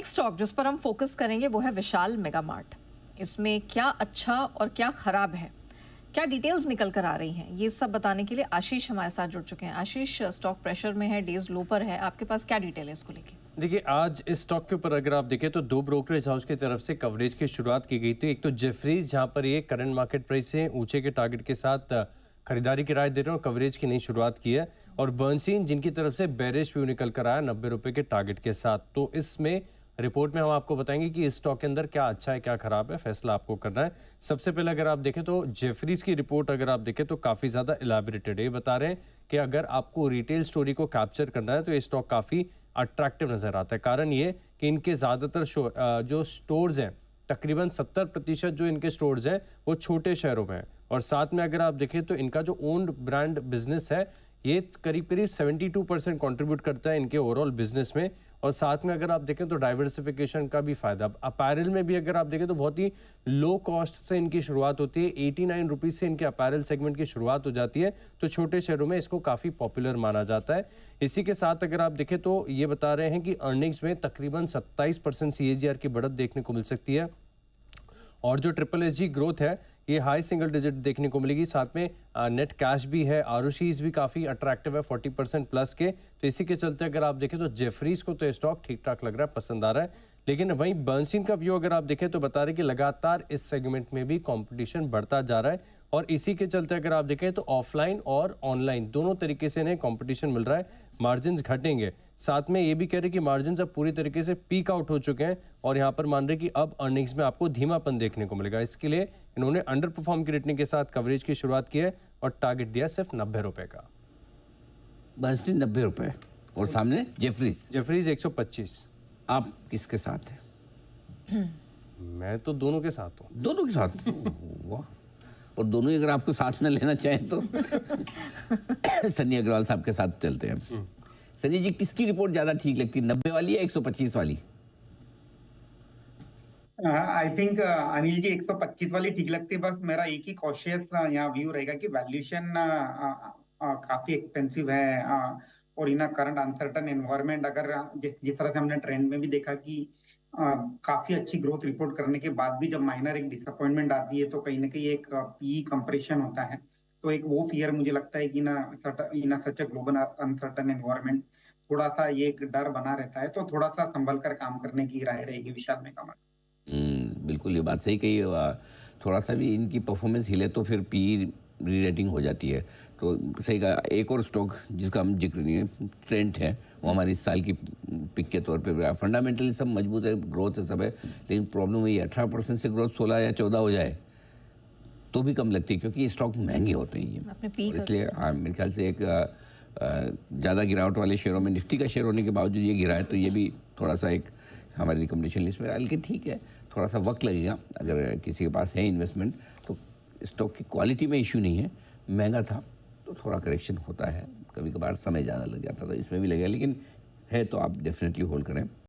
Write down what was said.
एक स्टॉक जिस पर हम फोकस करेंगे वो है विशाल मेगा मार्ट। इसमें क्या अच्छा और क्या खराब है, क्या डिटेल्स निकल कर आ रही हैं, ये सब बताने के लिए आशीष हमारे साथ जुड़ चुके हैं। आशीष, स्टॉक प्रेशर में है, डेज लो पर है, आपके पास क्या डिटेल है इसको लेके? देखिए, आज इस स्टॉक के ऊपर अगर आप देखें तो दो ब्रोकरेज हाउस की तरफ से कवरेज की शुरुआत की गई थी। एक तो जेफरीज, जहां पर ये करंट मार्केट प्राइस से ऊंचे के टारगेट के साथ खरीदारी की राय दे रहे हैं और कवरेज की नई शुरुआत की है, और बर्नस्टीन जिनकी तरफ से बेरिश व्यू निकल कर आया 90 रुपए के टारगेट के साथ। तो इसमें रिपोर्ट में हम आपको बताएंगे कि इस स्टॉक के अंदर क्या अच्छा है क्या खराब है, फैसला आपको करना है। सबसे पहले अगर आप देखें तो जेफरीज की रिपोर्ट अगर आप देखें तो काफी ज्यादा इलाबोरेटेड है। ये बता रहे हैं कि अगर आपको रिटेल स्टोरी को कैप्चर करना है तो ये स्टॉक काफी अट्रैक्टिव नजर आता है। कारण ये कि इनके ज्यादातर जो स्टोर्स हैं, तकरीबन 70% जो इनके स्टोर्स हैं वो छोटे शहरों में है, और साथ में अगर आप देखें तो इनका जो ओन्ड ब्रांड बिजनेस है ये करीब करीब 72% कंट्रीब्यूट करता है इनके ओवरऑल बिजनेस में। और साथ में अगर आप देखें तो डाइवर्सिफिकेशन का भी फायदा। अपैरल में भी अगर आप देखें तो बहुत ही लो कॉस्ट से इनकी शुरुआत होती है। 89 रुपीज से इनके अपैरल सेगमेंट की शुरुआत हो जाती है, तो छोटे शहरों में इसको काफी पॉपुलर माना जाता है। इसी के साथ अगर आप देखें तो ये बता रहे हैं कि अर्निंग्स में तकरीबन 27% CAGR की बढ़त देखने को मिल सकती है, और जो ट्रिपल SG ग्रोथ है ये हाई सिंगल डिजिट देखने को मिलेगी। साथ में नेट कैश भी है, ROCs भी काफी अट्रैक्टिव है 40% प्लस के। तो इसी के चलते अगर आप देखें तो जेफरीज को तो स्टॉक ठीक ठाक लग रहा है, पसंद आ रहा है। लेकिन वहीं बर्नस्टीन का व्यू अगर आप देखें तो बता रहे हैं कि लगातार इस सेगमेंट में भी कंपटीशन बढ़ता जा रहा है, और इसी के चलते अगर आप देखें तो ऑफलाइन और ऑनलाइन दोनों तरीके से इन्हें कंपटीशन मिल रहा है। मार्जिन घटेंगे, साथ में ये भी कह रहे कि मार्जिन अब पूरी तरीके से पीक आउट हो चुके हैं, और यहाँ पर मान रहे कि अब अर्निंग्स में आपको धीमापन देखने को मिलेगा। इसके लिए इन्होंने अंडर परफॉर्म की रेटिंग के साथ कवरेज की शुरुआत की है और टारगेट दिया सिर्फ 90 रुपए का। बर्नस्टीन 90 रुपए और सामने जेफरीज 125। आप किसके साथ हैं? मैं तो दोनों के साथ हूँ। दोनों के साथ? वाह। और दोनों ही अगर आपको साथ में लेना चाहें तो सनी अग्रवाल साहब के साथ चलते हैं। सनी जी, किसकी रिपोर्ट ज्यादा ठीक लगती है, 90 वाली या 125 वाली? आई थिंक अनिल जी 125 वाली ठीक लगती है। बस मेरा एक ही कॉशियस यहाँ व्यू रहेगा कि वैल्यूएशन काफी एक्सपेंसिव है, और इन करंट अनसर्टन एनवायरनमेंट अगर जिस तरह से हमने ट्रेंड में भी देखा कि काफी अच्छी ग्रोथ रिपोर्ट करने के बाद भी जब माइनर एक डिसअपॉइंटमेंट आती है तो कहीं ना कहीं एक पी कंप्रेशन होता है। तो एक वो फियर मुझे लगता है कि इन सच अ ग्लोबल अनसर्टन एनवायरनमेंट थोड़ा सा ये एक डर बना रहता है, तो थोड़ा सा संभल कर काम करने की राय रहेगी विशाल मेगा मार्ट। बिल्कुल, ये बात सही कही। थोड़ा सा भी इनकी परफॉर्मेंस हिले तो फिर पी री-रेटिंग हो जाती है। तो सही कहा। एक और स्टॉक जिसका हम जिक्र नहीं है, ट्रेंट है, वो हमारी इस साल की पिक के तौर पे फंडामेंटली सब मजबूत है, ग्रोथ है, सब है। लेकिन प्रॉब्लम वही है, 18% से ग्रोथ 16 या 14 हो जाए तो भी कम लगती है, क्योंकि ये स्टॉक महंगे होते हैं ये। इसलिए मेरे ख्याल से एक ज़्यादा गिरावट वाले शेयरों में निफ्टी का शेयर होने के बावजूद ये गिरा है, तो ये भी थोड़ा सा एक हमारी रिकमेंडेशन लिस्ट में। लेकिन ठीक है, थोड़ा सा वक्त लगेगा। अगर किसी के पास है इन्वेस्टमेंट तो स्टॉक की क्वालिटी में इश्यू नहीं है, महंगा था तो थोड़ा करेक्शन होता है, कभी कभार समय ज़्यादा लग जाता था, इसमें भी लगेगा। लेकिन है तो आप डेफिनेटली होल्ड करें।